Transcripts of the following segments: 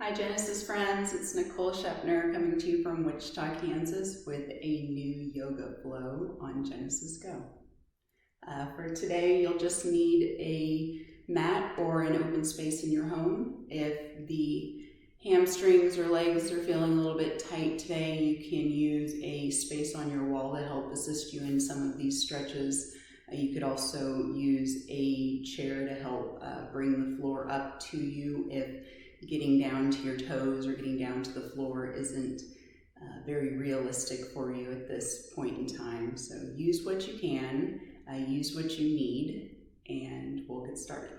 Hi Genesis friends, it's Nicole coming to you from Wichita, Kansas with a new yoga flow on Genesis Go. For today, you'll just need a mat or an open space in your home. If the hamstrings or legs are feeling a little bit tight today, you can use a space on your wall to help assist you in some of these stretches. You could also use a chair to help bring the floor up to you if getting down to your toes or getting down to the floor isn't very realistic for you at this point in time. So use what you can, use what you need, and we'll get started.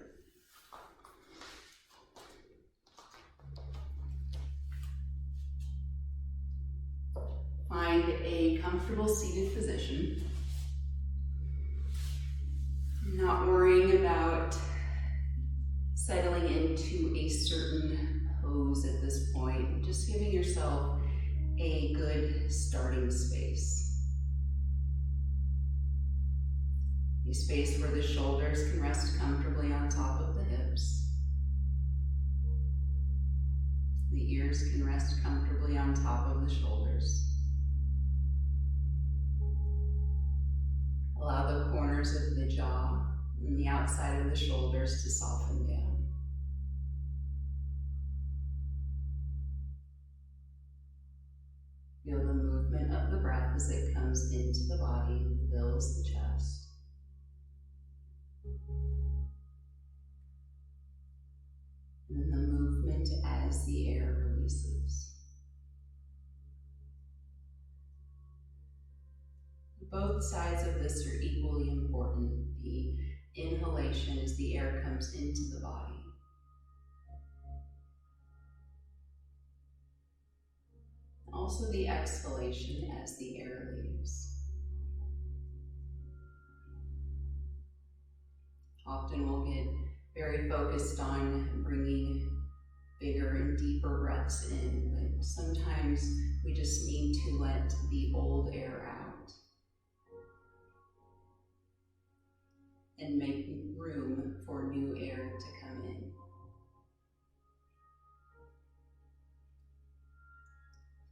Find a comfortable seated position. Not worrying about settling into a certain pose at this point, just giving yourself a good starting space. A space where the shoulders can rest comfortably on top of the hips. The ears can rest comfortably on top of the shoulders. Allow the corners of the jaw and the outside of the shoulders to soften down. Feel the movement of the breath as it comes into the body and fills the chest. And then the movement as the air releases. Both sides of this are equally important. The inhalation as the air comes into the body. Also the exhalation as the air leaves. Often we'll get very focused on bringing bigger and deeper breaths in, but sometimes we just need to let the old air out and make room for new air to come in.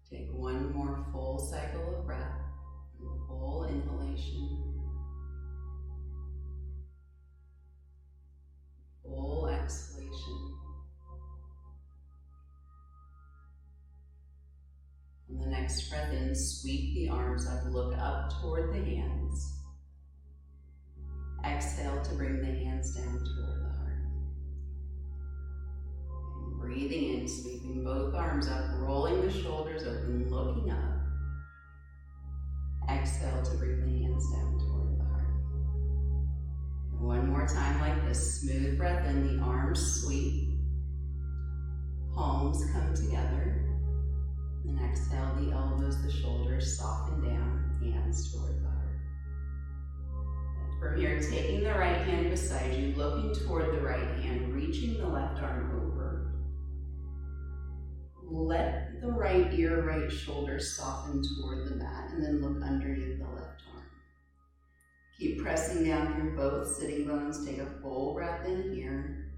Take one more full cycle of breath, full inhalation, full exhalation. On the next breath in, sweep the arms up, look up toward the hands. Exhale to bring the hands down toward the heart. Breathing in, sweeping both arms up, rolling the shoulders open, looking up. Exhale to bring the hands down toward the heart. And one more time like this, smooth breath in, the arms sweep. Palms come together. And exhale, the elbows, the shoulders soften down, hands toward the heart. And from here, taking the right hand beside you, looking toward the right hand, reaching the left arm over. Let the right ear, right shoulder soften toward the mat, and then look underneath the left arm. Keep pressing down through both sitting bones. Take a full breath in here.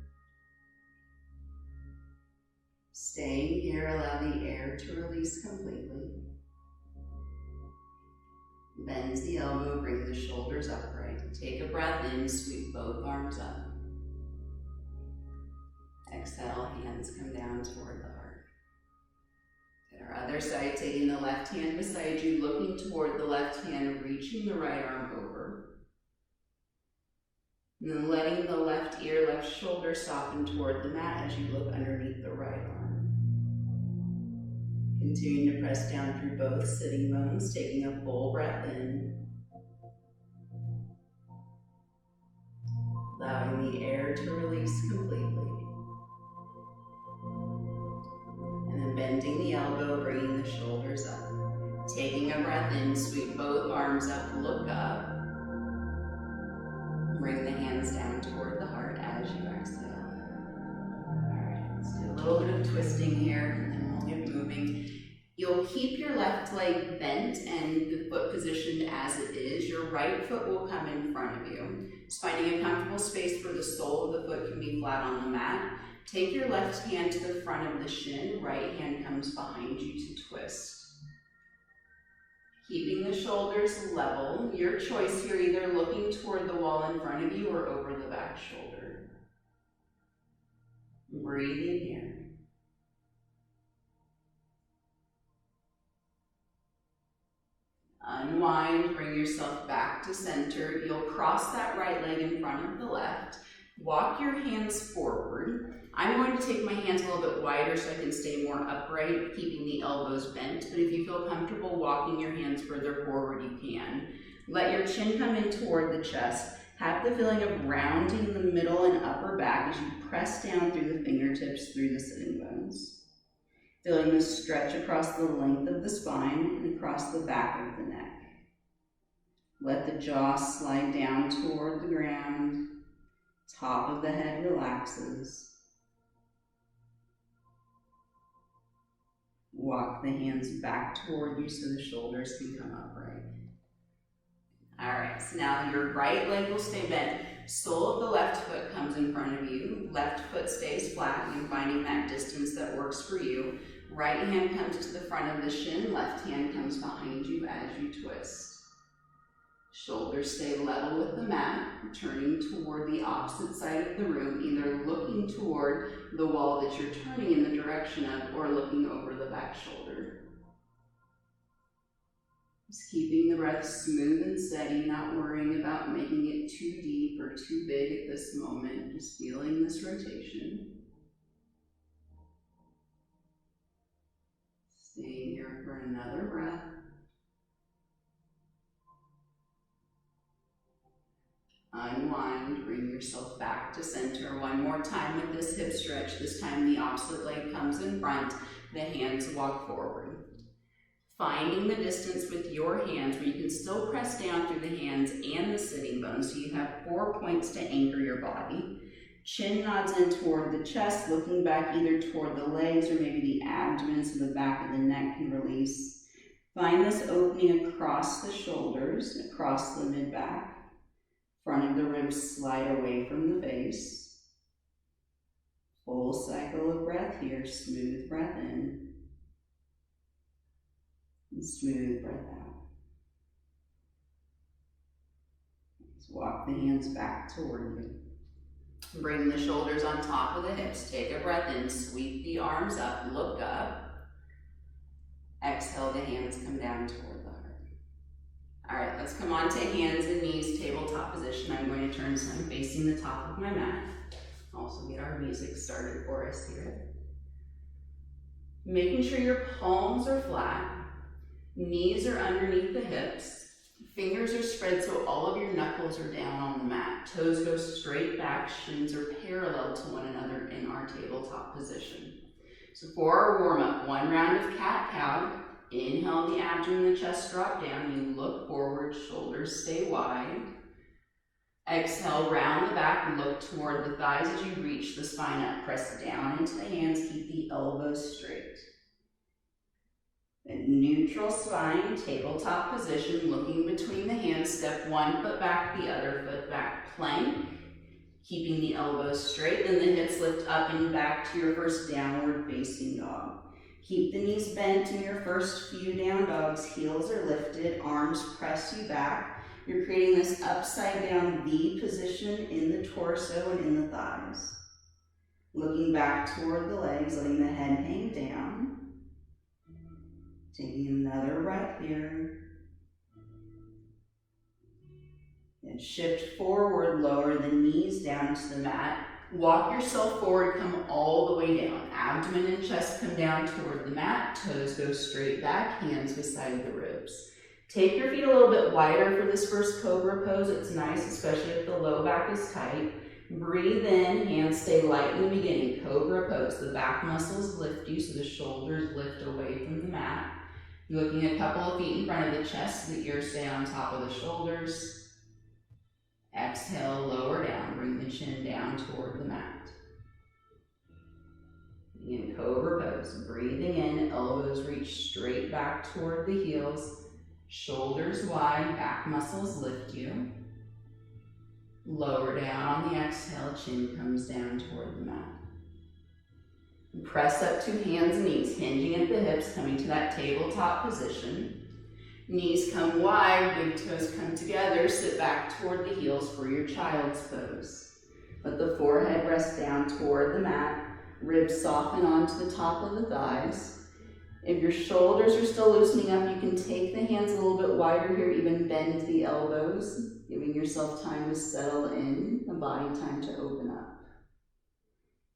Staying here, allow the air to release completely. Bend the elbow, bring the shoulders upright. Take a breath in, sweep both arms up. Exhale, hands come down toward the heart. At our other side, taking the left hand beside you, looking toward the left hand, reaching the right arm over. And then letting the left ear, left shoulder soften toward the mat as you look underneath the right arm. Continuing to press down through both sitting bones, taking a full breath in. Allowing the air to release completely. Bending the elbow, bringing the shoulders up. Taking a breath in, sweep both arms up, look up. Bring the hands down toward the heart as you exhale. Alright, let's do a little bit of twisting here, and then we'll get moving. You'll keep your left leg bent and the foot positioned as it is. Your right foot will come in front of you. Just finding a comfortable space where the sole of the foot can be flat on the mat. Take your left hand to the front of the shin, right hand comes behind you to twist. Keeping the shoulders level, your choice here, either looking toward the wall in front of you or over the back shoulder. Breathe in here. Unwind, bring yourself back to center. You'll cross that right leg in front of the left. Walk your hands forward. I'm going to take my hands a little bit wider so I can stay more upright, keeping the elbows bent. But if you feel comfortable walking your hands further forward, you can. Let your chin come in toward the chest. Have the feeling of rounding the middle and upper back as you press down through the fingertips, through the sitting bones. Feeling the stretch across the length of the spine and across the back of the neck. Let the jaw slide down toward the ground. Top of the head relaxes. Walk the hands back toward you so the shoulders can come upright. All right, so now your right leg will stay bent. Sole of the left foot comes in front of you. Left foot stays flat. You're finding that distance that works for you. Right hand comes to the front of the shin. Left hand comes behind you as you twist. Shoulders stay level with the mat, turning toward the opposite side of the room, either looking toward the wall that you're turning in the direction of or looking over the back shoulder. Just keeping the breath smooth and steady, not worrying about making it too deep or too big at this moment, just feeling this rotation. Staying here for another breath. Unwind, bring yourself back to center. One more time with this hip stretch. This time the opposite leg comes in front, the hands walk forward. Finding the distance with your hands where you can still press down through the hands and the sitting bones, so you have 4 points to anchor your body. Chin nods in toward the chest, looking back either toward the legs or maybe the abdomen so the back of the neck can release. Find this opening across the shoulders, across the mid-back. Front of the ribs slide away from the face. Full cycle of breath here. Smooth breath in. And smooth breath out. Let's walk the hands back toward you. Bring the shoulders on top of the hips. Take a breath in. Sweep the arms up. Look up. Exhale, the hands come down toward the heart. All right, let's come on to hands and knees, tabletop position. I'm going to turn so I'm facing the top of my mat. Also get our music started for us here. Making sure your palms are flat, knees are underneath the hips, fingers are spread so all of your knuckles are down on the mat. Toes go straight back, shins are parallel to one another in our tabletop position. So for our warm-up, 1 round of cat-cow. Inhale, the abdomen, the chest drop down. You look forward, shoulders stay wide. Exhale, round the back and look toward the thighs as you reach the spine up. Press down into the hands, keep the elbows straight. Then neutral spine, tabletop position, looking between the hands. Step 1 foot back, the other foot back. Plank, keeping the elbows straight. Then the hips lift up and back to your first downward facing dog. Keep the knees bent in your first few down dogs. Heels are lifted, arms press you back. You're creating this upside down V position in the torso and in the thighs. Looking back toward the legs, letting the head hang down. Taking another breath here. And shift forward, lower the knees down to the mat. Walk yourself forward, come all the way down. Abdomen and chest come down toward the mat. Toes go straight back, hands beside the ribs. Take your feet a little bit wider for this first cobra pose. It's nice, especially if the low back is tight. Breathe in, hands stay light in the beginning. Cobra pose. The back muscles lift you so the shoulders lift away from the mat. You're looking a couple of feet in front of the chest so the ears stay on top of the shoulders. Exhale, lower down, bring the chin down toward the mat. In cobra pose, breathing in, elbows reach straight back toward the heels, shoulders wide, back muscles lift you. Lower down on the exhale, chin comes down toward the mat. Press up to hands and knees, hinging at the hips, coming to that tabletop position. Knees come wide, big toes come together, sit back toward the heels for your child's pose. Let the forehead rest down toward the mat, ribs soften onto the top of the thighs. If your shoulders are still loosening up, you can take the hands a little bit wider here, even bend the elbows, giving yourself time to settle in, the body time to open up.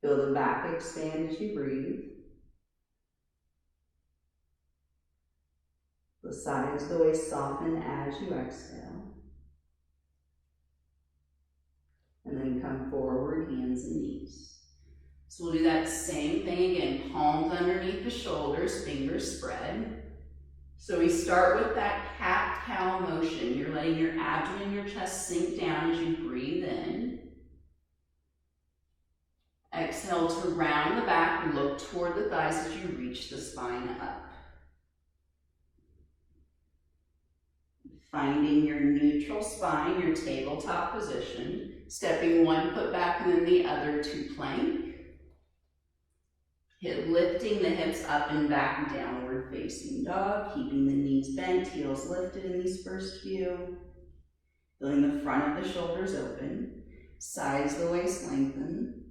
Feel the back expand as you breathe. The sides of the waist soften as you exhale. And then come forward, hands and knees. So we'll do that same thing again, palms underneath the shoulders, fingers spread. So we start with that cat-cow motion. You're letting your abdomen and your chest sink down as you breathe in. Exhale to round the back, look toward the thighs as you reach the spine up. Finding your neutral spine, your tabletop position, stepping one foot back and then the other to plank. Lifting the hips up and back, downward facing dog, keeping the knees bent, heels lifted in these first few. Feeling the front of the shoulders open, sides of the waist lengthen.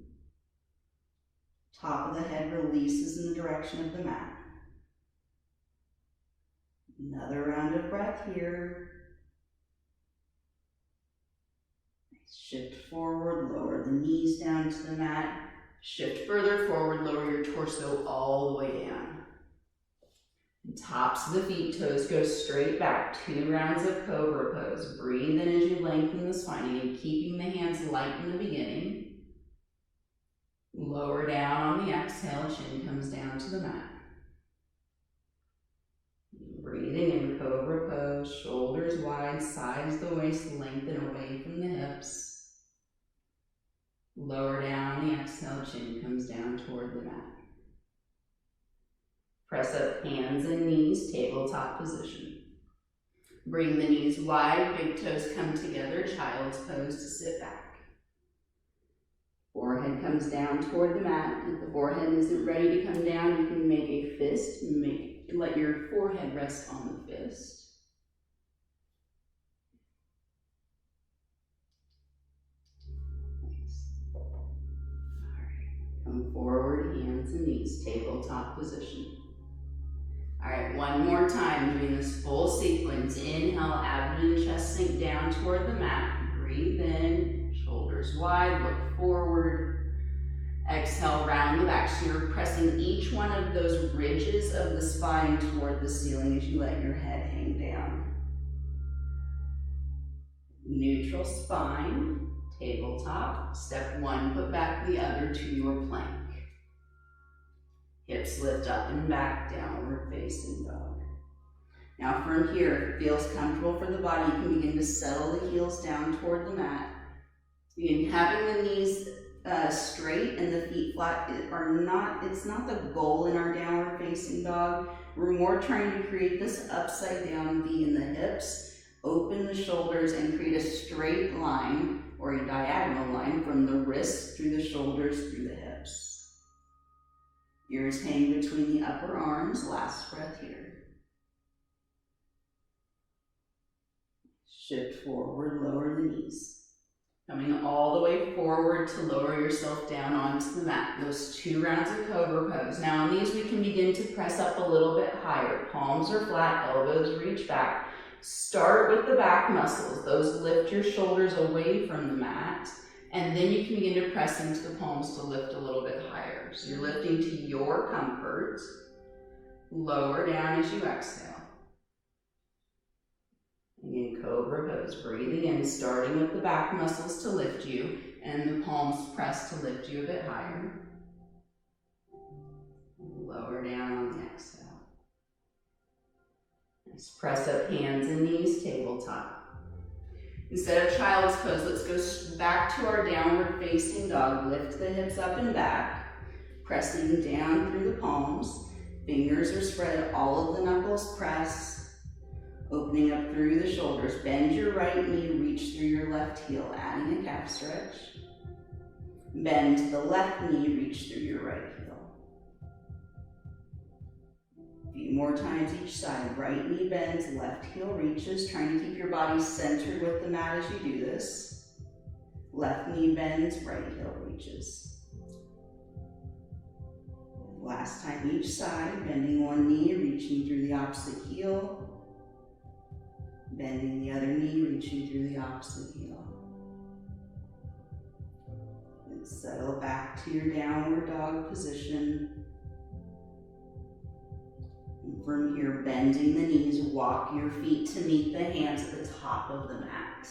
Top of the head releases in the direction of the mat. Another round of breath here. Shift forward, lower the knees down to the mat. Shift further forward, lower your torso all the way down. And tops of the feet, toes go straight back. 2 rounds of cobra pose. Breathe in as you lengthen the spine, again, keeping the hands light in the beginning. Lower down on the exhale, chin comes down to the mat. Breathing in cobra pose, shoulders wide, sides of the waist lengthen away from the hips. Lower down on the exhale, chin comes down toward the mat. Press up hands and knees, tabletop position. Bring the knees wide, big toes come together, child's pose to sit back. Forehead comes down toward the mat. If the forehead isn't ready to come down, you can make a fist. Let your forehead rest on the fist. Come forward, hands and knees, tabletop position. All right, one more time, doing this full sequence. Inhale, abdomen and chest sink down toward the mat. Breathe in, shoulders wide, look forward. Exhale, round the back. So you're pressing each one of those ridges of the spine toward the ceiling as you let your head hang down. Neutral spine. Tabletop, step one, put back the other to your plank. Hips lift up and back, downward facing dog. Now from here, if it feels comfortable for the body, you can begin to settle the heels down toward the mat. Again, having the knees straight and the feet flat it's not the goal in our downward facing dog. We're more trying to create this upside down V in the hips, open the shoulders and create a straight line or a diagonal line from the wrists through the shoulders through the hips. Ears hang between the upper arms. Last breath here. Shift forward, lower the knees. Coming all the way forward to lower yourself down onto the mat. Those 2 rounds of cobra pose. Now on these we can begin to press up a little bit higher. Palms are flat, elbows reach back. Start with the back muscles. Those lift your shoulders away from the mat, and then you can begin to press into the palms to lift a little bit higher. So you're lifting to your comfort. Lower down as you exhale. Again, cobra pose. Breathing in, starting with the back muscles to lift you, and the palms press to lift you a bit higher. Lower down on the exhale. Press up hands and knees, tabletop. Instead of child's pose, let's go back to our downward facing dog. Lift the hips up and back, pressing down through the palms. Fingers are spread, all of the knuckles press, opening up through the shoulders. Bend your right knee, reach through your left heel, adding a calf stretch. Bend to the left knee, reach through your right heel. more times each side. Right knee bends, left heel reaches, trying to keep your body centered with the mat as you do this. Left knee bends, right heel reaches. Last time each side, bending one knee, reaching through the opposite heel. Bending the other knee, reaching through the opposite heel. And settle back to your downward dog position. And from here, bending the knees, walk your feet to meet the hands at the top of the mat.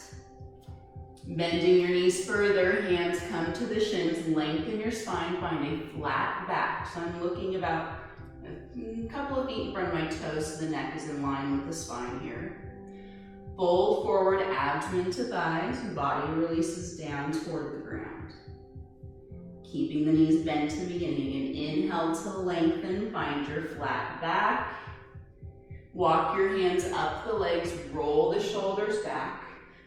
Bending your knees further, hands come to the shins, lengthen your spine, find a flat back. So I'm looking about a couple of feet in front of my toes so the neck is in line with the spine here. Fold forward, abdomen to thighs, body releases down toward the ground. Keeping the knees bent to the beginning, and inhale to lengthen, find your flat back. Walk your hands up the legs, roll the shoulders back.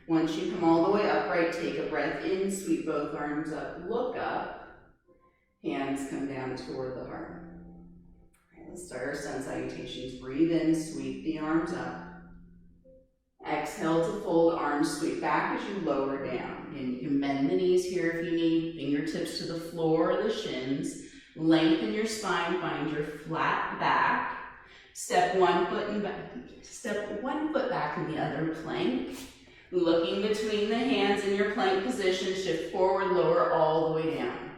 Once you come all the way upright, take a breath in, sweep both arms up, look up. Hands come down toward the heart. All right, let's start our sun salutations. Breathe in, sweep the arms up. Exhale to fold, arms sweep back as you lower down. And you can bend the knees here if you need, fingertips to the floor or the shins. Lengthen your spine, find your flat back. Step one foot back in the other plank. Looking between the hands in your plank position, shift forward, lower all the way down.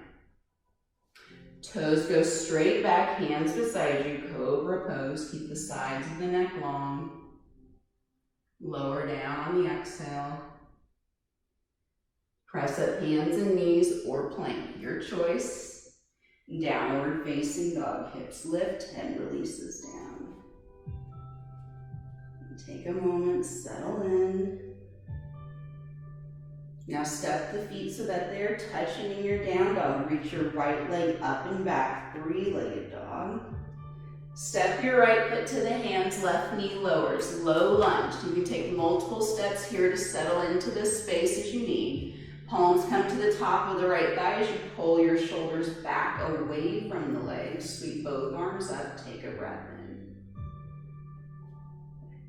Toes go straight back, hands beside you, cobra pose. Keep the sides of the neck long. Lower down on the exhale. Press up hands and knees or plank, your choice. Downward facing dog, hips lift, head releases down. And take a moment, settle in. Now step the feet so that they're touching in your down dog. Reach your right leg up and back, three-legged dog. Step your right foot to the hands, left knee lowers, low lunge. You can take multiple steps here to settle into this space as you need. Palms come to the top of the right thigh as you pull your shoulders back away from the legs. Sweep both arms up, take a breath in.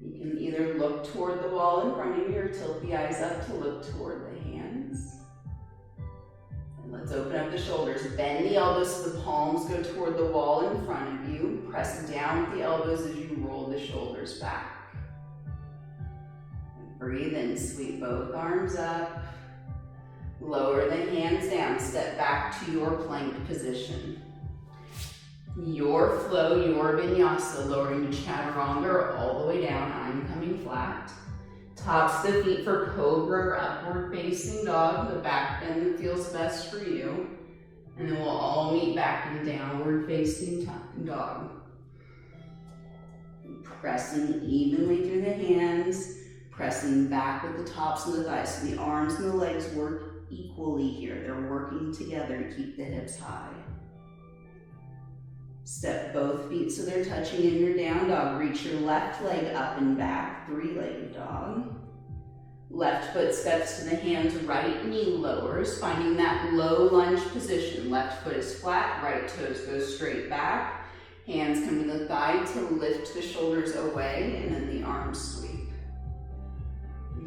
You can either look toward the wall in front of you or tilt the eyes up to look toward the hands. And let's open up the shoulders. Bend the elbows so the palms go toward the wall in front of you. Press down with the elbows as you roll the shoulders back. And breathe in, sweep both arms up. Lower the hands down, step back to your plank position. Your flow, your vinyasa, lowering to chaturanga all the way down. I'm coming flat. Tops the feet for cobra or upward facing dog, the back bend that feels best for you. And then we'll all meet back in downward facing dog. Pressing evenly through the hands, pressing back with the tops of the thighs. So the arms and the legs work equally here. They're working together to keep the hips high. Step both feet so they're touching in your down dog. Reach your left leg up and back, three-legged dog. Left foot steps to the hands, right knee lowers, finding that low lunge position. Left foot is flat, right toes go straight back. Hands come to the thigh to lift the shoulders away, and then the arms sweep.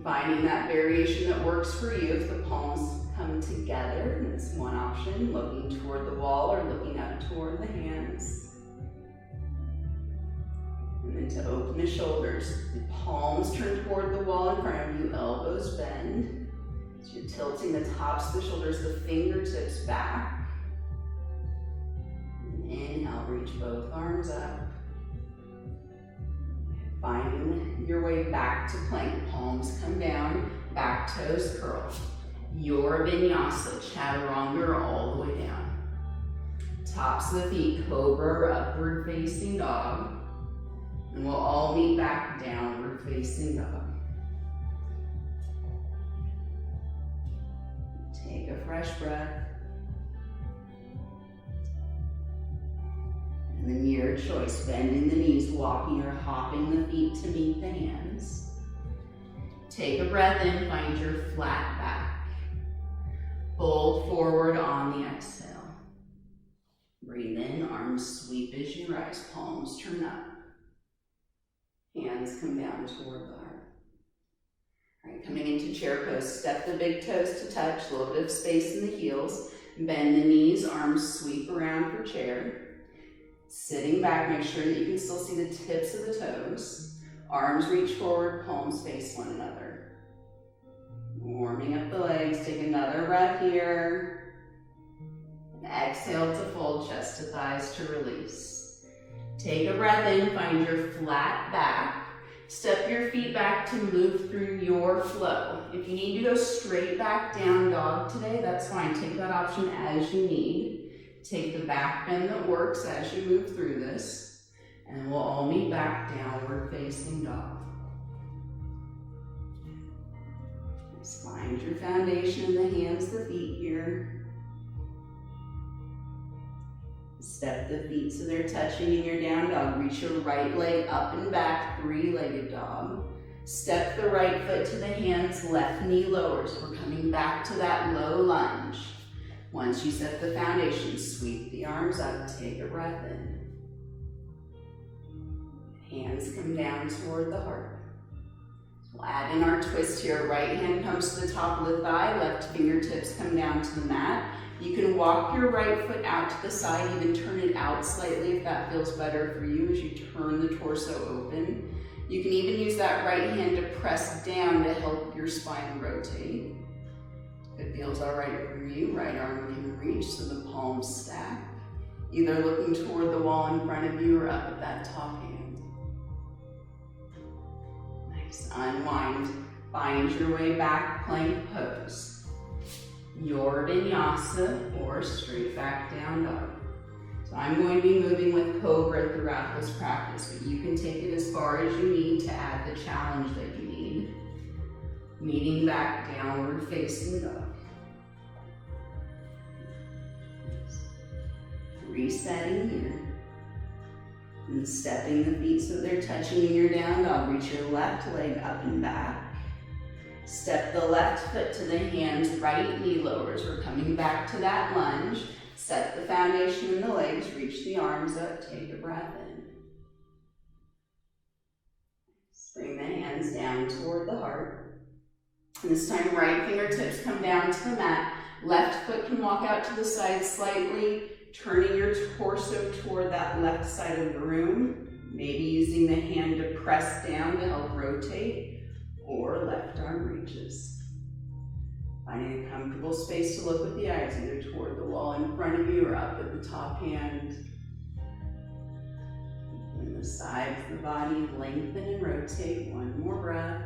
Finding that variation that works for you. If the palms come together, and it's one option, looking toward the wall or looking up toward the hands. And then to open the shoulders, the palms turn toward the wall in front of you, elbows bend. So you're tilting the tops of the shoulders, the fingertips back. And inhale, reach both arms up. Finding your way back to plank, palms come down, back toes curl. Your vinyasa, chaturanga all the way down. Tops of the feet, cobra or upward facing dog. And we'll all meet back downward facing dog. Take a fresh breath. And then your choice, bending the knees, walking or hopping the feet to meet the hands. Take a breath in, find your flat back. Fold forward on the exhale. Breathe in, arms sweep as you rise, palms turn up. Hands come down toward the heart. All right, coming into chair pose, step the big toes to touch, a little bit of space in the heels. Bend the knees, arms sweep around for chair. Sitting back, make sure that you can still see the tips of the toes. Arms reach forward, palms face one another. Warming up the legs, take another breath here. And exhale to fold chest to thighs to release. Take a breath in, find your flat back. Step your feet back to move through your flow. If you need to go straight back down dog today, that's fine. Take that option as you need. Take the back bend that works as you move through this. And we'll all meet back downward facing dog. Just find your foundation in the hands, the feet here. Step the feet so they're touching in your down dog. Reach your right leg up and back, three-legged dog. Step the right foot to the hands, left knee lowers. We're coming back to that low lunge. Once you set the foundation, sweep the arms up, take a breath in. Hands come down toward the heart. We'll add in our twist here. Right hand comes to the top of the thigh, left fingertips come down to the mat. You can walk your right foot out to the side, even turn it out slightly if that feels better for you as you turn the torso open. You can even use that right hand to press down to help your spine rotate. If it feels all right for you, right arm can reach so the palms stack, either looking toward the wall in front of you or up at that top hand. Nice, unwind, find your way back, plank pose. Your vinyasa or straight back down dog. So I'm going to be moving with cobra throughout this practice, but you can take it as far as you need to add the challenge that you need. Meeting back downward facing dog. Resetting here. And stepping the feet so they're touching in your down dog. Reach your left leg up and back. Step the left foot to the hands, right knee lowers. We're coming back to that lunge. Set the foundation in the legs, reach the arms up, take a breath in. Bring the hands down toward the heart. And this time, right fingertips come down to the mat. Left foot can walk out to the side slightly, turning your torso toward that left side of the room. Maybe using the hand to press down to help rotate. Or left arm reaches. Finding a comfortable space to look with the eyes, either toward the wall in front of you or up at the top hand. And the sides of the body, lengthen and rotate. One more breath.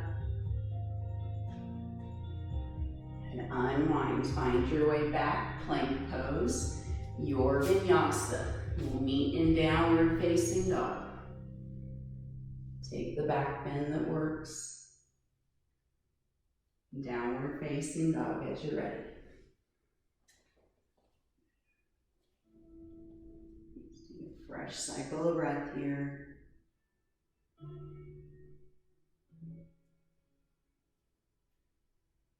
And unwind, find your way back, plank pose. Your vinyasa. We'll meet in downward facing dog. Take the back bend that works. Downward facing dog as you're ready. Let's do a fresh cycle of breath here.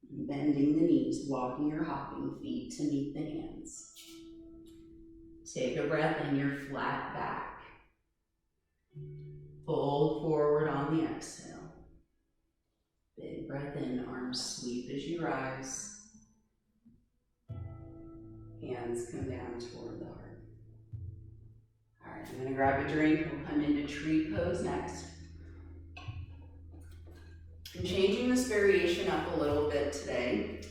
Bending the knees, walking or hopping feet to meet the hands. Take a breath in your flat back. Fold forward on the exhale. Big breath in, arms sweep as you rise. Hands come down toward the heart. All right, I'm going to grab a drink. We'll come into tree pose next. I'm changing this variation up a little bit today.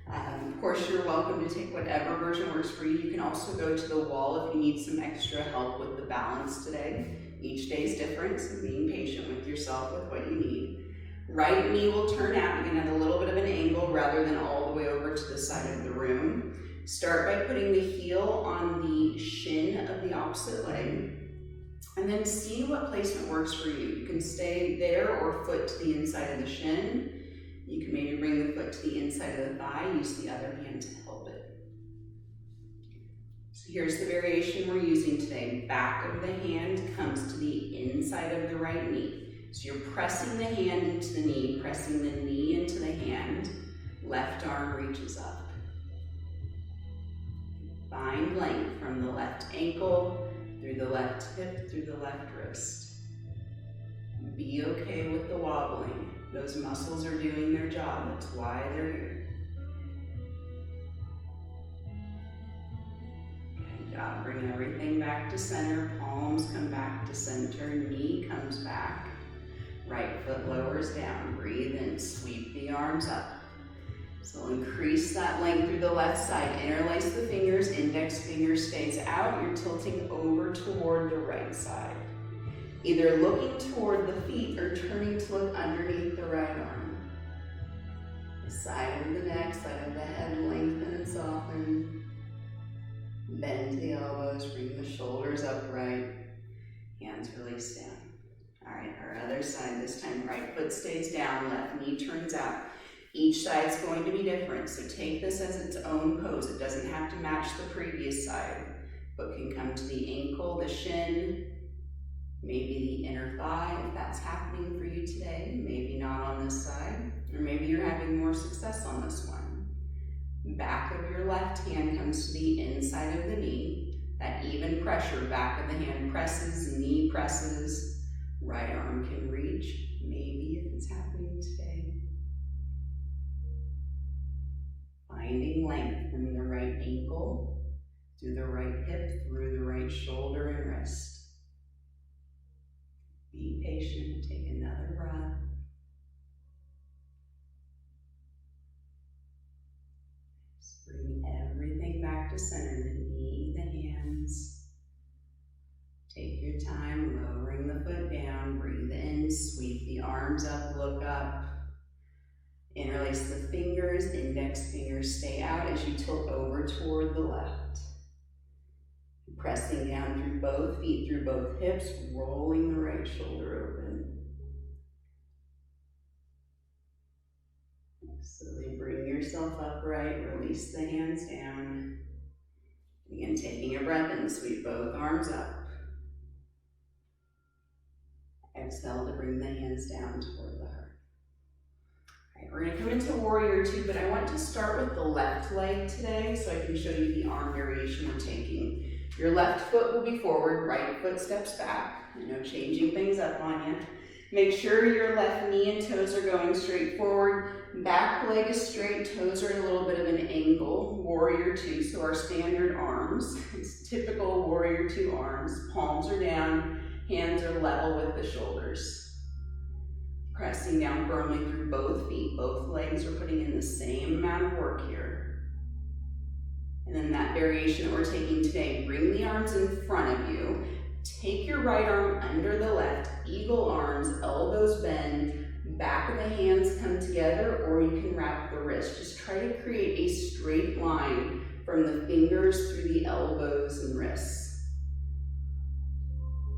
Of course, you're welcome to take whatever version works for you. You can also go to the wall if you need some extra help with the balance today. Each day is different, so being patient with yourself with what you need. Right knee will turn out. You can have a little bit of an angle rather than all the way over to the side of the room. Start by putting the heel on the shin of the opposite leg. And then see what placement works for you. You can stay there or foot to the inside of the shin. You can maybe bring the foot to the inside of the thigh. Use the other hand to help it. So here's the variation we're using today. Back of the hand comes to the inside of the right knee. So you're pressing the hand into the knee, pressing the knee into the hand. Left arm reaches up. Find length from the left ankle, through the left hip, through the left wrist. Be okay with the wobbling. Those muscles are doing their job. That's why they're here. Good job. Bring everything back to center. Palms come back to center. Knee comes back. Right foot lowers down. Breathe in. Sweep the arms up. So increase that length through the left side. Interlace the fingers. Index finger stays out. You're tilting over toward the right side. Either looking toward the feet or turning to look underneath the right arm. The side of the neck, side of the head, lengthen and soften. Bend the elbows, bring the shoulders upright. Hands release down. All right, our other side this time. Right foot stays down, left knee turns out. Each side's going to be different, so take this as its own pose. It doesn't have to match the previous side. Foot can come to the ankle, the shin, maybe the inner thigh if that's happening for you today. Maybe not on this side, or maybe you're having more success on this one. Back of your left hand comes to the inside of the knee. That even pressure, back of the hand presses, knee presses, right arm can reach, maybe if it's happening today. Finding length from the right ankle, through the right hip, through the right shoulder and wrist. Be patient, take another breath. Just bring everything back to center, the knee, the hands. Take your time, lowering the foot down, breathe in, sweep the arms up, look up. Interlace the fingers, index fingers stay out as you tilt over toward the left. Pressing down through both feet, through both hips, rolling the right shoulder open. Slowly bring yourself upright, release the hands down. Again, taking a breath in, sweep both arms up. Exhale to bring the hands down toward the heart. All right, we're going to come into warrior two, but I want to start with the left leg today so I can show you the arm variation we're taking. Your left foot will be forward, right foot steps back. I know, changing things up on you. Make sure your left knee and toes are going straight forward. Back leg is straight, toes are at a little bit of an angle. Warrior two, so our standard arms. It's typical warrior two arms. Palms are down, hands are level with the shoulders. Pressing down firmly through both feet. Both legs are putting in the same amount of work here. And then that variation that we're taking today, bring the arms in front of you. Take your right arm under the left, eagle arms, elbows bend, back of the hands come together, or you can wrap the wrist. Just try to create a straight line from the fingers through the elbows and wrists.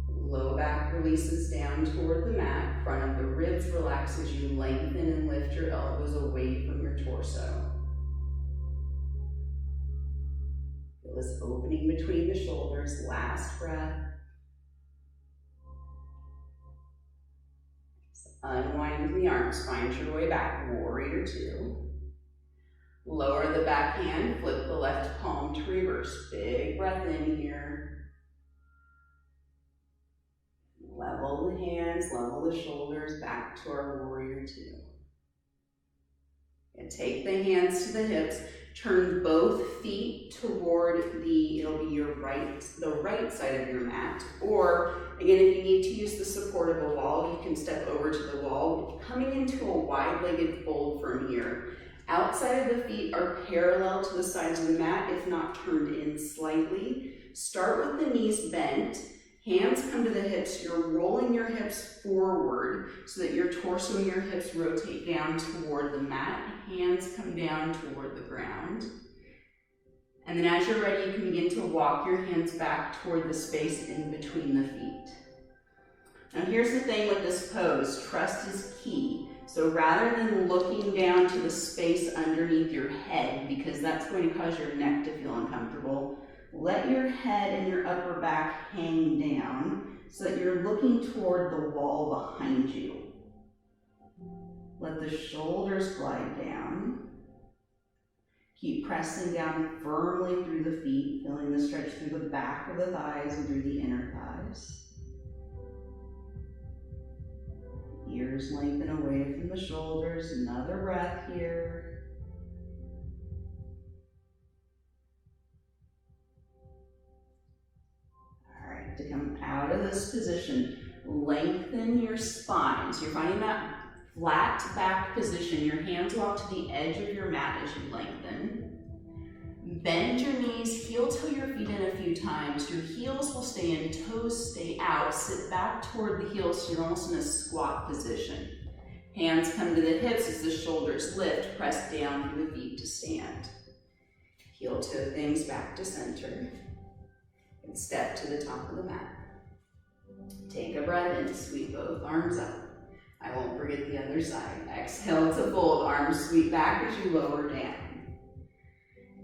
Low back releases down toward the mat. Front of the ribs relax as you lengthen and lift your elbows away from your torso. Feel this opening between the shoulders. Last breath. Unwind the arms. Find your way back. Warrior two. Lower the back hand. Flip the left palm to reverse. Big breath in here. Level the hands, level the shoulders, back to our warrior two. And take the hands to the hips, turn both feet toward it'll be the right side of your mat. Or, again, if you need to use the support of a wall, you can step over to the wall, coming into a wide-legged fold from here. Outside of the feet are parallel to the sides of the mat, if not turned in slightly. Start with the knees bent. Hands come to the hips, you're rolling your hips forward so that your torso and your hips rotate down toward the mat. Hands come down toward the ground. And then as you're ready, you can begin to walk your hands back toward the space in between the feet. Now here's the thing with this pose, trust is key. So rather than looking down to the space underneath your head, because that's going to cause your neck to feel uncomfortable, let your head and your upper back hang down so that you're looking toward the wall behind you. Let the shoulders glide down. Keep pressing down firmly through the feet, feeling the stretch through the back of the thighs and through the inner thighs. ears lengthen away from the shoulders. Another breath here. All right, to come out of this position, lengthen your spine. So you're finding that flat back position. Your hands walk to the edge of your mat as you lengthen. Bend your knees, heel toe your feet in a few times. Your heels will stay in, toes stay out. Sit back toward the heels so you're almost in a squat position. Hands come to the hips as the shoulders lift. Press down through the feet to stand. Heel toe things back to center. And step to the top of the mat. Take a breath in, sweep both arms up. I won't forget the other side. Exhale to fold, arms sweep back as you lower down.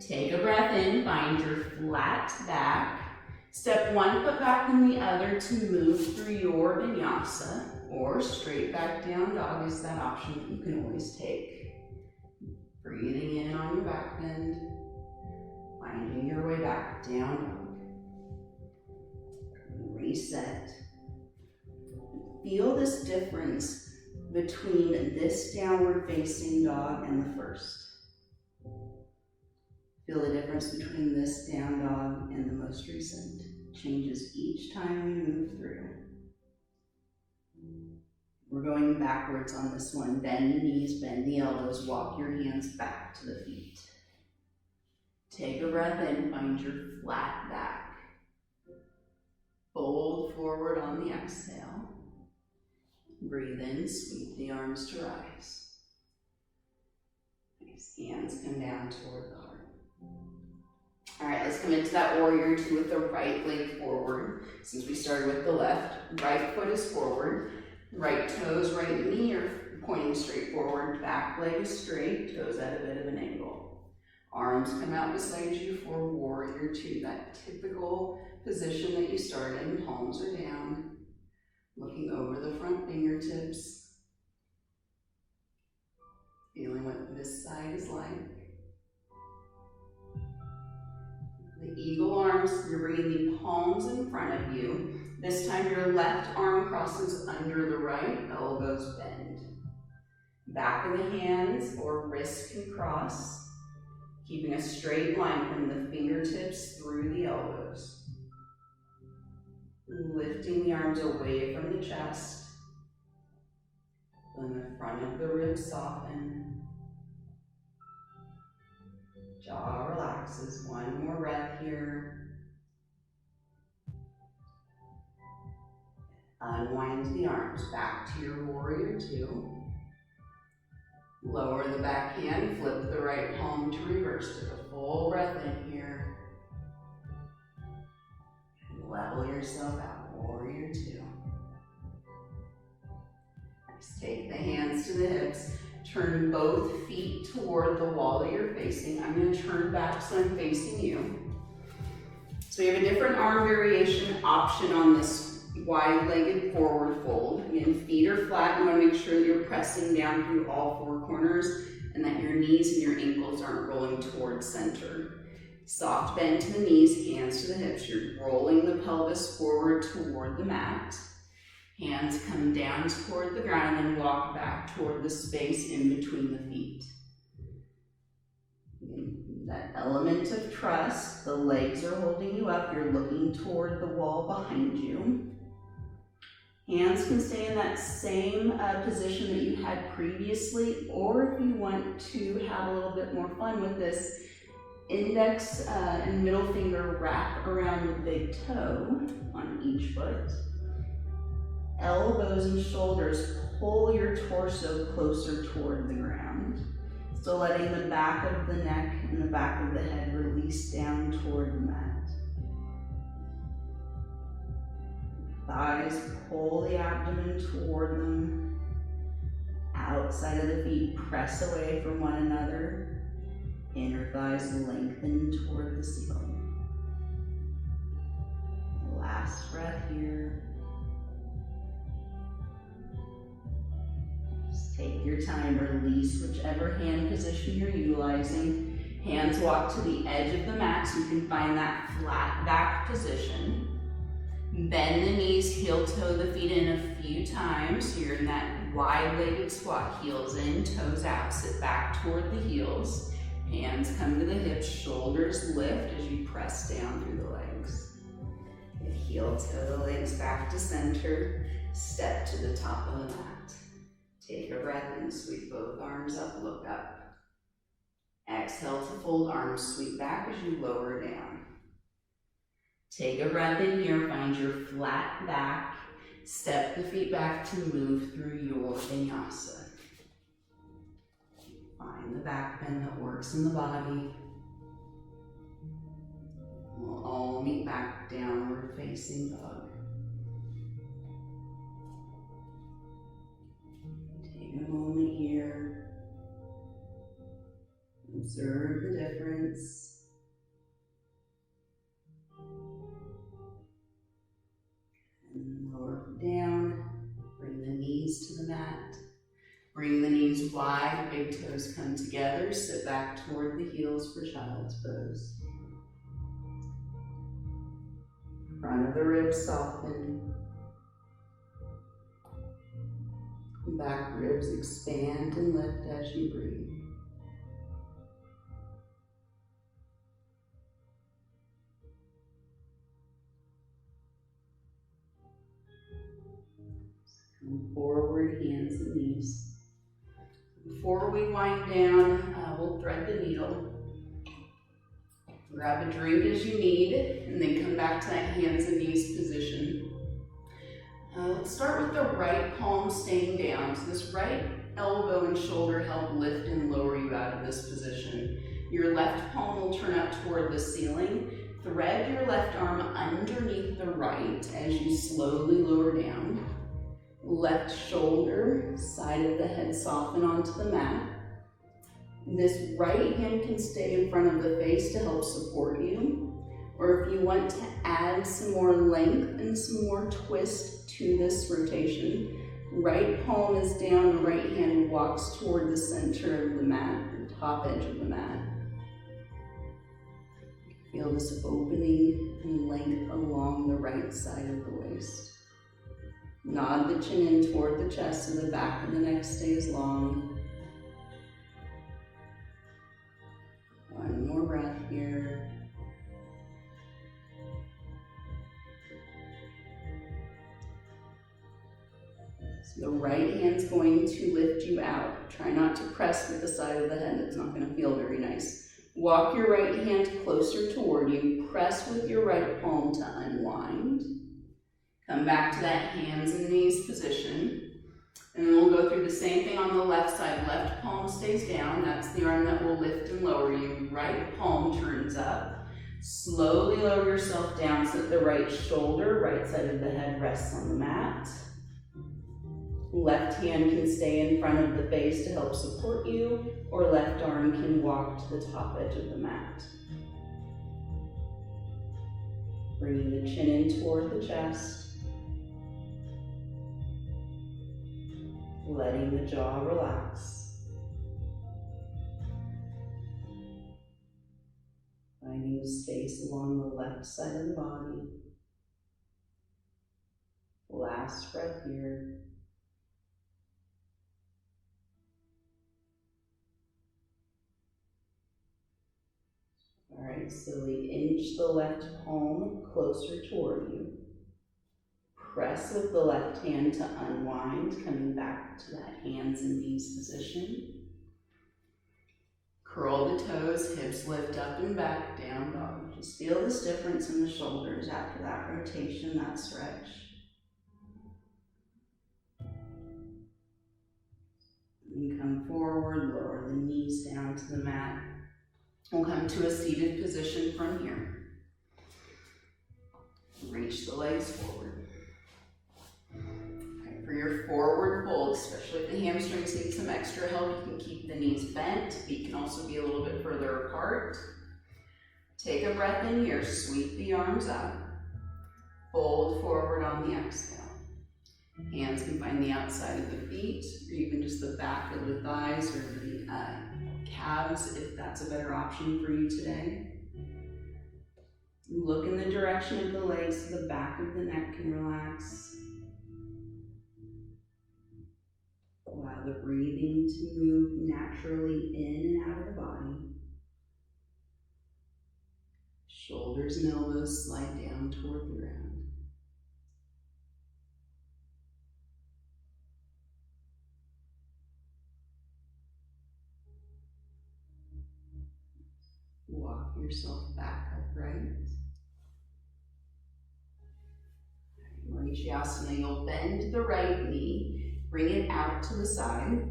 Take a breath in, find your flat back. Step one foot back and the other to move through your vinyasa, or straight back down dog is that option that you can always take. Breathing in on your back bend, finding your way back down dog. Reset. Feel this difference between this downward facing dog and the first. Feel the difference between this down dog and the most recent. Changes each time we move through. We're going backwards on this one. Bend the knees, bend the elbows, walk your hands back to the feet. Take a breath in, find your flat back. Fold forward on the exhale. Breathe in, sweep the arms to rise. Nice, hands come down toward the heart. All right, let's come into that warrior two with the right leg forward. Since we started with the left, right foot is forward. Right toes, right knee are pointing straight forward. Back leg is straight, toes at a bit of an angle. Arms come out beside you for warrior two, that typical position that you start in. Palms are down, looking over the front fingertips. Feeling what this side is like. The eagle arms, you're bringing the palms in front of you. This time your left arm crosses under the right, elbows bend. Back of the hands or wrists can cross, keeping a straight line from the fingertips through the elbows. Lifting the arms away from the chest. Then the front of the ribs soften. Jaw relaxes. One more breath here. Unwind the arms back to your warrior two. Lower the back hand, flip the right palm to reverse. Take a full breath in here. And level yourself out, warrior two. Nice. Take the hands to the hips. Turn both feet toward the wall that you're facing. I'm going to turn back so I'm facing you. So you have a different arm variation option on this wide-legged forward fold. Again, feet are flat. You want to make sure that you're pressing down through all four corners and that your knees and your ankles aren't rolling towards center. Soft bend to the knees, hands to the hips. You're rolling the pelvis forward toward the mat. Hands come down toward the ground and then walk back toward the space in between the feet. That element of trust, the legs are holding you up, you're looking toward the wall behind you. Hands can stay in that same position that you had previously, or if you want to have a little bit more fun with this, index and middle finger wrap around the big toe on each foot. Elbows and shoulders pull your torso closer toward the ground. So letting the back of the neck and the back of the head release down toward the mat. Thighs pull the abdomen toward them. Outside of the feet press away from one another. Inner thighs lengthen toward the ceiling. Last breath here. Take your time, release whichever hand position you're utilizing. Hands walk to the edge of the mat so you can find that flat back position. Bend the knees, heel toe the feet in a few times. So you're in that wide-legged squat, heels in, toes out, sit back toward the heels. Hands come to the hips, shoulders lift as you press down through the legs. Heel toe the legs back to center, step to the top of the mat. Take a breath in, sweep both arms up, look up. Exhale to fold arms, sweep back as you lower down. Take a breath in here, find your flat back, step the feet back to move through your vinyasa. Find the back bend that works in the body. We'll all meet back downward facing dog. Take a moment here. Observe the difference. And lower down. Bring the knees to the mat. Bring the knees wide, big toes come together. Sit back toward the heels for child's pose. Front of the ribs soften. Back ribs expand and lift as you breathe. Come forward, hands and knees. Before we wind down, we'll thread the needle. Grab a drink as you need, and then come back to that hands and knees position. Let's start with the right palm staying down. So this right elbow and shoulder help lift and lower you out of this position. Your left palm will turn up toward the ceiling. Thread your left arm underneath the right as you slowly lower down. Left shoulder, side of the head soften onto the mat. This right hand can stay in front of the face to help support you. Or if you want to add some more length and some more twist to this rotation, right palm is down, the right hand walks toward the center of the mat, the top edge of the mat. Feel this opening and length along the right side of the waist. Nod the chin in toward the chest so the back of the neck stays long. One more breath here. So the right hand's going to lift you out. Try not to press with the side of the head. It's not going to feel very nice. Walk your right hand closer toward you. Press with your right palm to unwind. Come back to that hands and knees position. And then we'll go through the same thing on the left side. Left palm stays down. That's the arm that will lift and lower you. Right palm turns up. Slowly lower yourself down so that the right shoulder, right side of the head rests on the mat. Left hand can stay in front of the face to help support you, or left arm can walk to the top edge of the mat. Bringing the chin in toward the chest. Letting the jaw relax. Finding space along the left side of the body. Last breath here. All right, slowly inch the left palm closer toward you. Press with the left hand to unwind, coming back to that hands and knees position. Curl the toes, hips lift up and back, down dog. Just feel this difference in the shoulders after that rotation, that stretch. And come forward, lower the knees down to the mat. We'll come to a seated position from here. Reach the legs forward. Okay, for your forward fold, especially if the hamstrings need some extra help, you can keep the knees bent. Feet can also be a little bit further apart. Take a breath in here, sweep the arms up. Fold forward on the exhale. Hands can find the outside of the feet, or even just the back of the thighs or the calves, if that's a better option for you today. Look in the direction of the legs so the back of the neck can relax. the breathing to move naturally in and out of the body. Shoulders and elbows slide down toward the ground. Walk yourself back upright. Marichasana, you'll bend the right knee, bring it out to the side,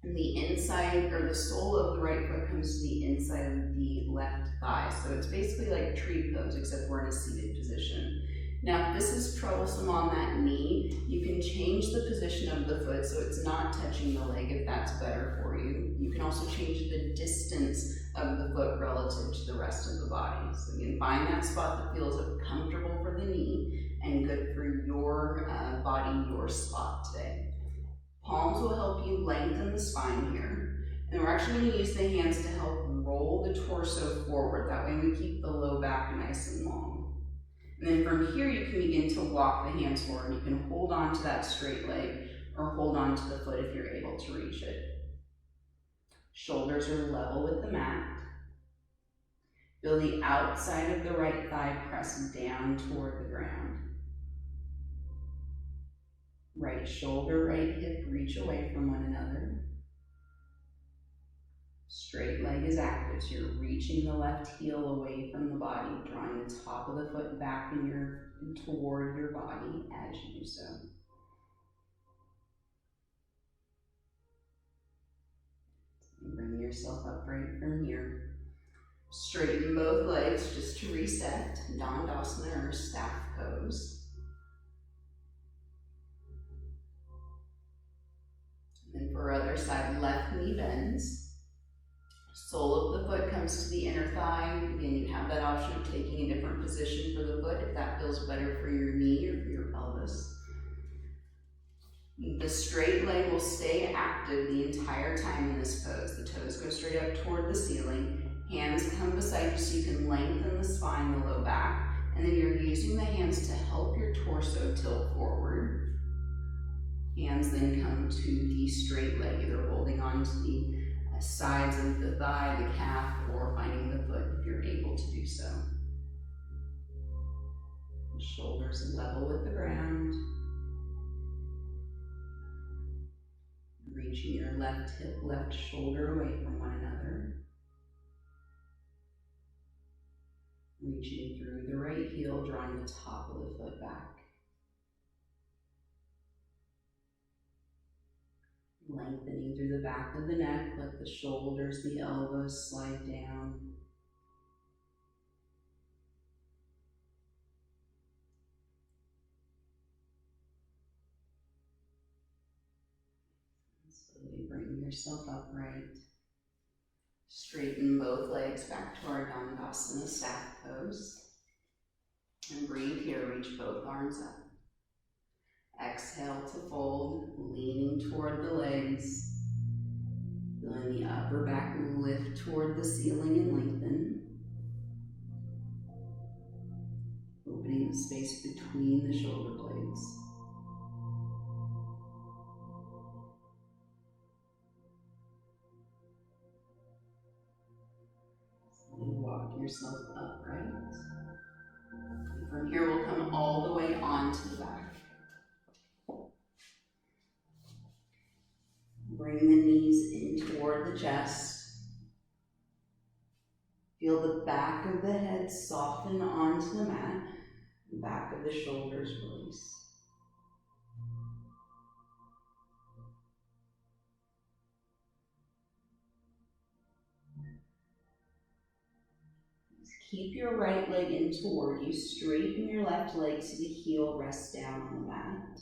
and the inside, or the sole of the right foot comes to the inside of the left thigh. So it's basically like tree pose, except we're in a seated position. Now, if this is troublesome on that knee, you can change the position of the foot so it's not touching the leg if that's better for you. You can also change the distance of the foot relative to the rest of the body. So you can find that spot that feels comfortable for the knee and good for your body, your spot today. Palms will help you lengthen the spine here. And we're actually going to use the hands to help roll the torso forward. That way we keep the low back nice and long. And then from here you can begin to walk the hands forward. You can hold on to that straight leg or hold on to the foot if you're able to reach it. Shoulders are level with the mat. Feel the outside of the right thigh press down toward the ground. Right shoulder, right hip reach away from one another. Straight leg is active, so you're reaching the left heel away from the body, drawing the top of the foot back toward your body as you do so. Bring yourself upright from here. Straighten both legs just to reset, Dandasana or staff pose. And then for other side, left knee bends. Sole of the foot comes to the inner thigh. Again, you have that option of taking a different position for the foot if that feels better for your knee or for your pelvis. The straight leg will stay active the entire time in this pose. The toes go straight up toward the ceiling. Hands come beside you so you can lengthen the spine, the low back. And then you're using the hands to help your torso tilt forward. Hands then come to the straight leg, either holding on to the sides of the thigh, the calf, or finding the foot if you're able to do so. The shoulders level with the ground. Reaching your left hip, left shoulder away from one another. Reaching through the right heel, drawing the top of the foot back. Lengthening through the back of the neck, let the shoulders, the elbows slide down. Slowly bring yourself upright. Straighten both legs back to our Dandasana staff pose. And breathe here, reach both arms up. Exhale to fold, leaning toward the legs. Feeling the upper back lift toward the ceiling and lengthen. Opening the space between the shoulder blades. Slowly walk yourself upright. And from here we'll come all the way onto the back. Bring the knees in toward the chest. Feel the back of the head soften onto the mat. The back of the shoulders release. Keep your right leg in toward you. Straighten your left leg so the heel rests down on the mat.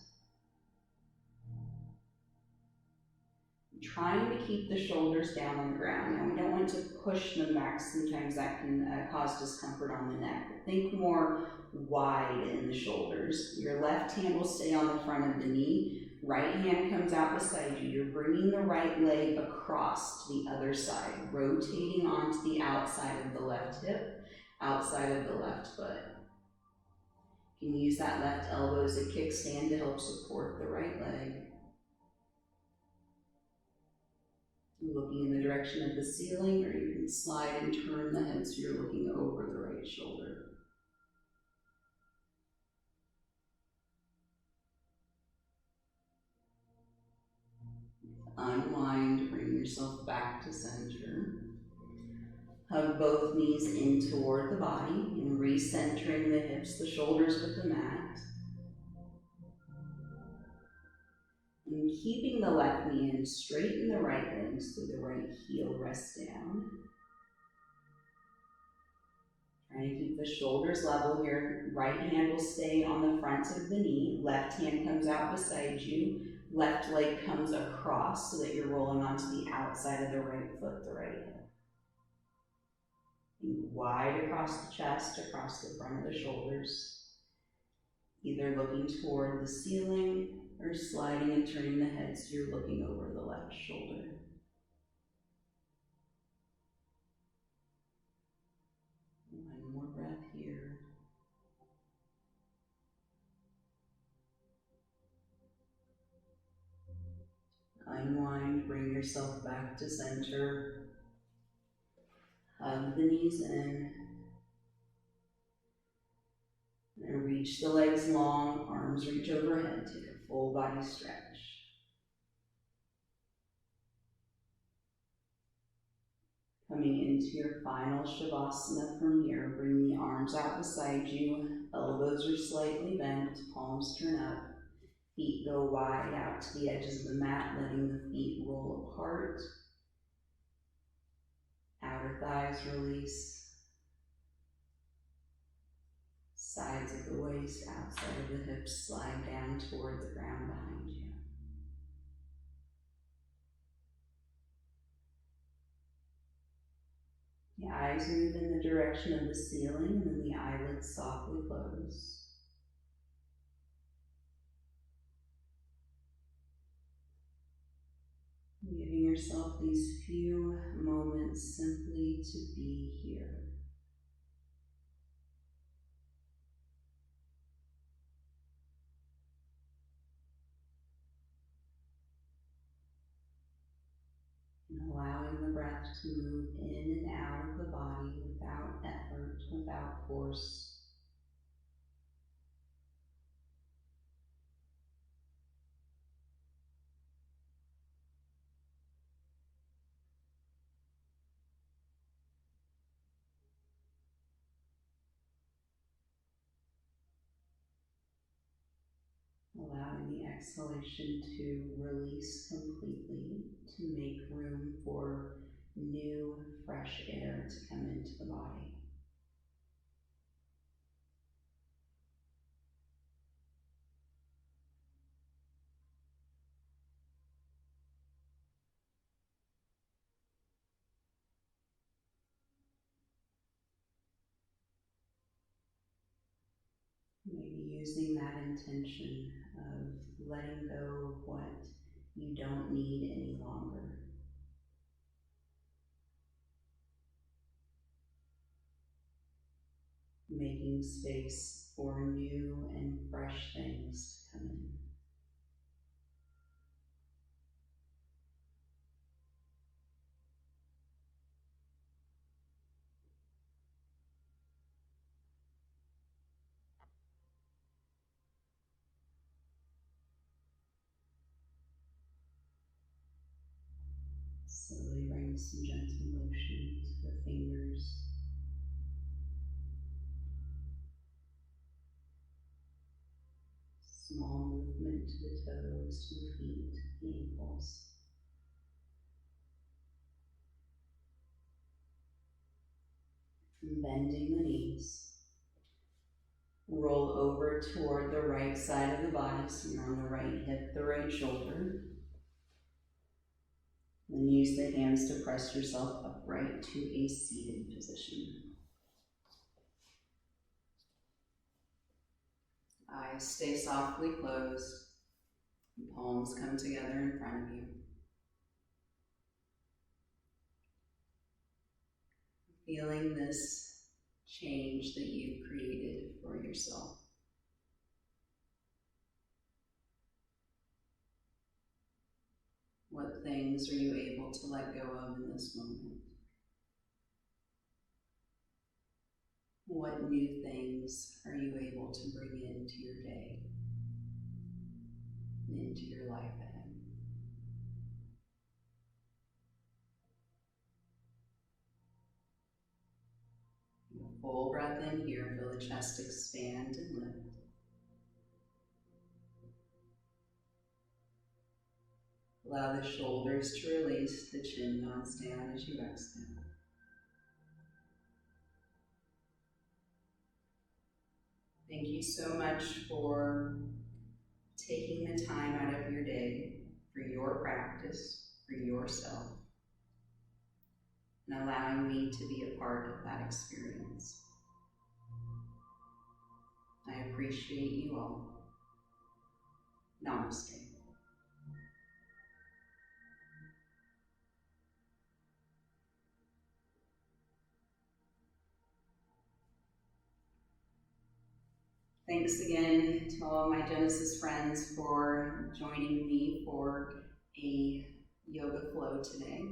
Trying to keep the shoulders down on the ground. Now, we don't want to push them back. Sometimes that can cause discomfort on the neck. Think more wide in the shoulders. Your left hand will stay on the front of the knee. Right hand comes out beside you. You're bringing the right leg across to the other side, rotating onto the outside of the left hip, outside of the left foot. You can use that left elbow as a kickstand to help support the right leg. looking in the direction of the ceiling, or you can slide and turn the head so you're looking over the right shoulder. Unwind, bring yourself back to center. Hug both knees in toward the body and recentering the hips, the shoulders with the mat. And keeping the left knee in, straighten the right leg so the right heel rests down. Trying to keep the shoulders level here. Right hand will stay on the front of the knee. Left hand comes out beside you. Left leg comes across so that you're rolling onto the outside of the right foot, the right hip. And wide across the chest, across the front of the shoulders. Either looking toward the ceiling or sliding and turning the head so you're looking over the left shoulder. One more breath here. Unwind, bring yourself back to center. Hug the knees in. And reach the legs long, arms reach overhead. Take a full body stretch. Coming into your final Shavasana from here, bring the arms out beside you. Elbows are slightly bent, palms turn up. Feet go wide out to the edges of the mat, letting the feet roll apart. Outer thighs release. Sides of the waist, outside of the hips, slide down toward the ground behind you. The eyes move in the direction of the ceiling, and then the eyelids softly close. Giving yourself these few moments simply to be here. And allowing the breath to move in and out of the body without effort, without force. Allowing the exhalation to release completely, to make room for new, fresh air to come into the body. Maybe using that intention of letting go of what you don't need any longer. Making space for new and fresh things to come in. Slowly bring some gentle motion to the fingers. Small movement to the toes, to the feet, the ankles. And bending the knees. Roll over toward the right side of the body, so you're on the right hip, the right shoulder. Then use the hands to press yourself upright to a seated position. Eyes stay softly closed. Palms come together in front of you. Feeling this change that you've created for yourself. What things are you able to let go of in this moment? What new things are you able to bring into your day and into your life ahead? A full breath in here, feel the chest expand and lift. Allow the shoulders to release, the chin nods down as you exhale. Thank you so much for taking the time out of your day for your practice, for yourself, and allowing me to be a part of that experience. I appreciate you all. Namaste. Thanks again to all of my Genesis friends for joining me for a yoga flow today.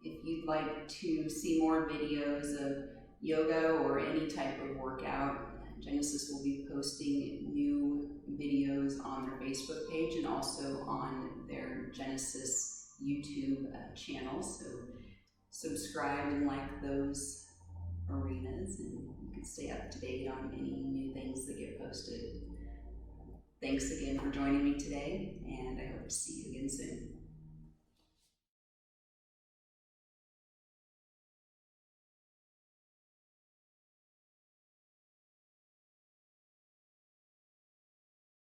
If you'd like to see more videos of yoga or any type of workout, Genesis will be posting new videos on their Facebook page and also on their Genesis YouTube channel. So subscribe and like those arenas, and you can stay up to date on any new things that get posted. Thanks again for joining me today, and I hope to see you again soon.